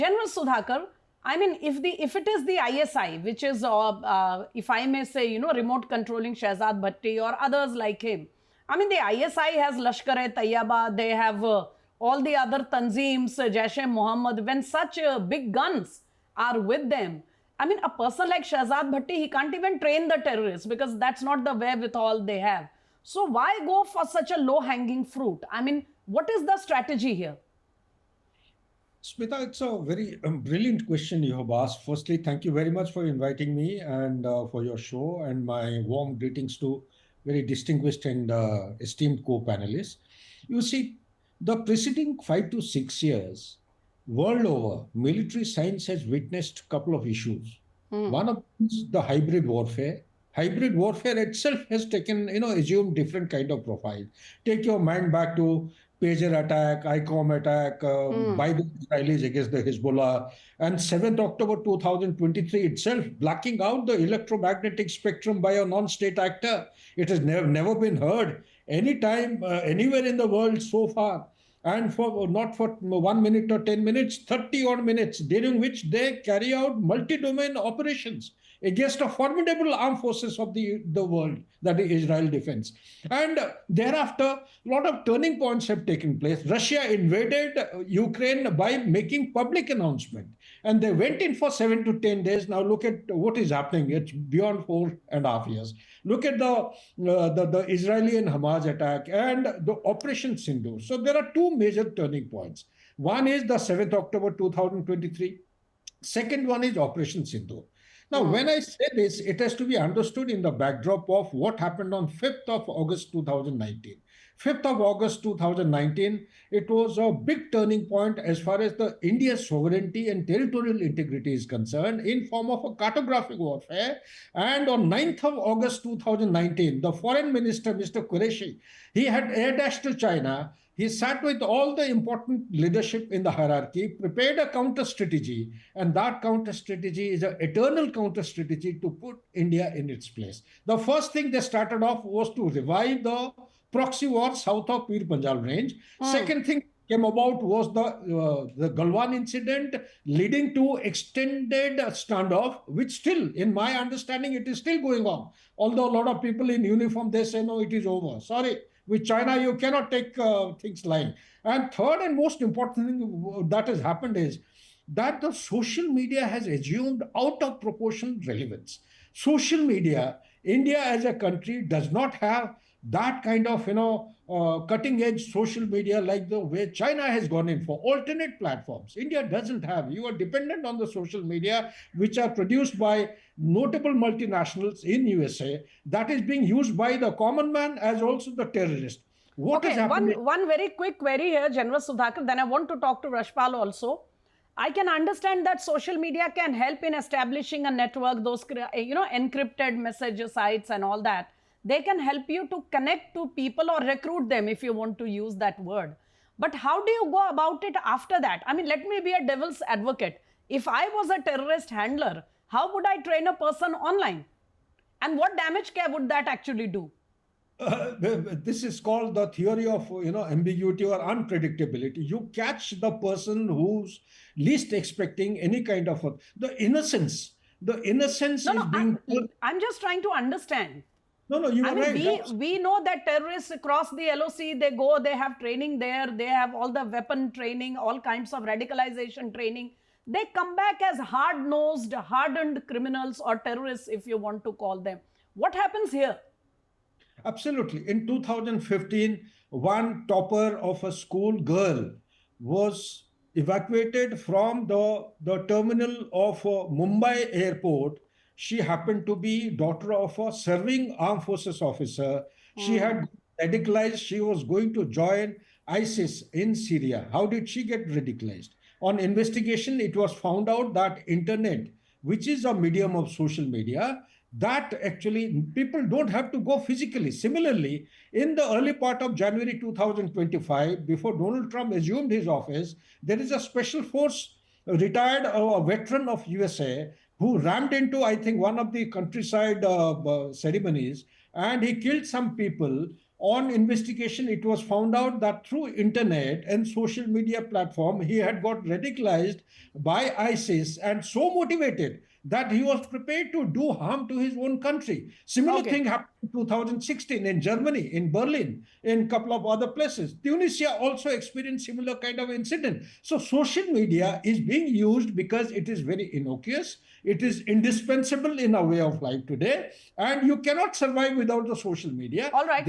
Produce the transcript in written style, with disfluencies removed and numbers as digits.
General Sudhakar, I mean, if it is the ISI, which is, if I may say, remote controlling Shahzad Bhatti or others like him, I mean, the ISI has Lashkar-e-Tayyaba, they have all the other Tanzeems, Jaish-e-Mohammed. When such big guns are with them, I mean, a person like Shahzad Bhatti, he can't even train the terrorists because that's not the wherewithal they have. So why go for such a low-hanging fruit? I mean, what is the strategy here? Smita, it's a very brilliant question you have asked. Firstly, thank you very much for inviting me and for your show, and my warm greetings to very distinguished and esteemed co-panelists. You see, the preceding 5 to 6 years, world over, military science has witnessed a couple of issues. One of them is the hybrid warfare. Hybrid warfare itself has taken, assumed different kind of profile. Take your mind back to pager attack, ICOM attack by the Israelis against the Hezbollah, and 7th October 2023 itself, blacking out the electromagnetic spectrum by a non-state actor. It has never been heard anytime, anywhere in the world so far. And for not for 1 minute or 10 minutes, 30 odd minutes, during which they carry out multi-domain operations against a formidable armed forces of the world, that is Israel defense. And thereafter, a lot of turning points have taken place. Russia invaded Ukraine by making public announcement. And they went in for 7 to 10 days. Now look at what is happening. It's beyond 4.5 years. Look at the Israeli and Hamas attack and the Operation Sindoor. So there are two major turning points. One is the 7th October 2023. Second one is Operation Sindoor. Now, when I say this, it has to be understood in the backdrop of what happened on 5th of August 2019. 5th of August 2019, it was a big turning point as far as the India's sovereignty and territorial integrity is concerned in form of a cartographic warfare. And on 9th of August 2019, the foreign minister, Mr. Qureshi, he had air dashed to China. He sat with all the important leadership in the hierarchy, prepared a counter strategy, and that counter strategy is an eternal counter strategy to put India in its place. The first thing they started off was to revive the proxy war south of Pir Panjal range. Second thing came about was the Galwan incident, leading to extended standoff, which still, in my understanding, it is still going on. Although a lot of people in uniform, they say, no, it is over. Sorry. With China, you cannot take things lying. And third and most important thing that has happened is that the social media has assumed out of proportion relevance. Social media, India as a country does not have that kind of, cutting edge social media like the way China has gone in for alternate platforms. India doesn't have. You are dependent on the social media, which are produced by notable multinationals in USA, that is being used by the common man as also the terrorist. What is happening? One very quick query here, General Sudhakar, then I want to talk to Rashpal also. I can understand that social media can help in establishing a network, those, encrypted message sites and all that. They can help you to connect to people or recruit them, if you want to use that word. But how do you go about it after that? I mean, let me be a devil's advocate. If I was a terrorist handler, how would I train a person online? And what damage would that actually do? This is called the theory of ambiguity or unpredictability. You catch the person who's least expecting any kind of the innocence. The innocence is being. I'm just trying to understand. No, you are right. We know that terrorists across the LOC, they go, they have training there, they have all the weapon training, all kinds of radicalization training. They come back as hard-nosed, hardened criminals or terrorists, if you want to call them. What happens here? Absolutely. In 2015, one topper of a school girl was evacuated from the terminal of Mumbai airport. She happened to be daughter of a serving armed forces officer. She had radicalized. She was going to join ISIS in Syria. How did she get radicalized? On investigation, it was found out that internet, which is a medium of social media, that actually people don't have to go physically. Similarly, in the early part of January 2025, before Donald Trump assumed his office, there is a special force, retired veteran of USA, who rammed into, I think, one of the countryside ceremonies, and he killed some people On investigation, it was found out that through internet and social media platform, he had got radicalized by ISIS and so motivated that he was prepared to do harm to his own country. Similar thing happened in 2016 in Germany, in Berlin, in a couple of other places. Tunisia also experienced similar kind of incident. So social media is being used because it is very innocuous. It is indispensable in our way of life today, and you cannot survive without the social media. All right.